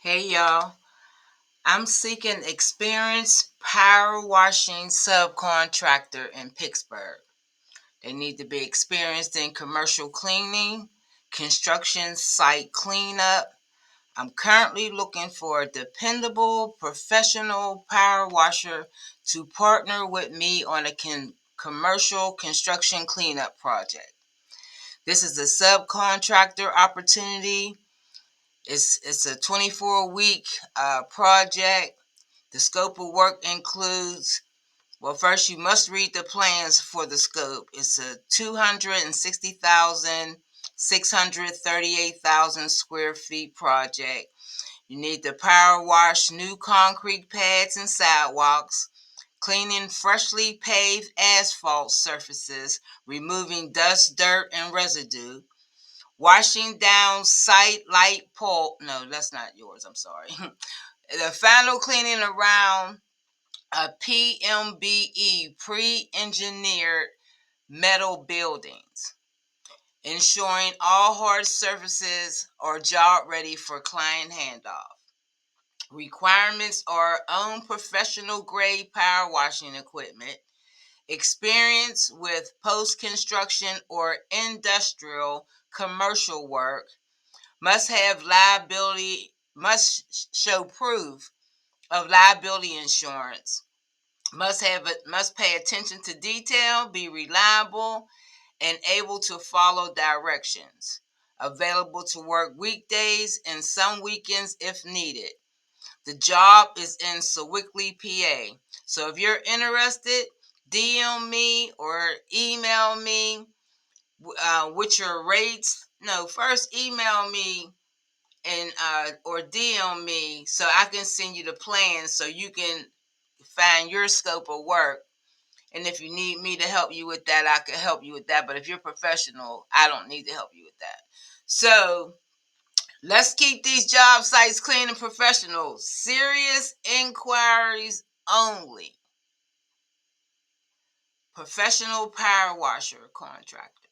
Hey y'all, I'm seeking experienced power washing subcontractor in Pittsburgh. They need to be experienced in commercial cleaning, construction site cleanup. I'm currently looking for a dependable professional power washer to partner with me on a commercial construction cleanup project. This is a subcontractor opportunity. It's a 24-week project. The scope of work includes, well, first you must read the plans for the scope. It's a 638,000 square feet project. You need to power wash new concrete pads and sidewalks, cleaning freshly paved asphalt surfaces, removing dust, dirt, and residue, washing down site light pole. No, that's not yours. I'm sorry. The final cleaning around a PMBE, pre-engineered metal buildings, ensuring all hard surfaces are job ready for client handoff. Requirements are own professional grade power washing equipment, experience with post-construction or industrial commercial work, must show proof of liability insurance, must pay attention to detail, be reliable, and able to follow directions. Available to work weekdays and some weekends if needed. The job is in Sewickley, PA. So if you're interested, DM me or email me with your rates. No, first email me and or DM me so I can send you the plan so you can find your scope of work. And if you need me to help you with that, I can help you with that. But if you're professional, I don't need to help you with that. So let's keep these job sites clean and professional. Serious inquiries only. Professional power washer contractor.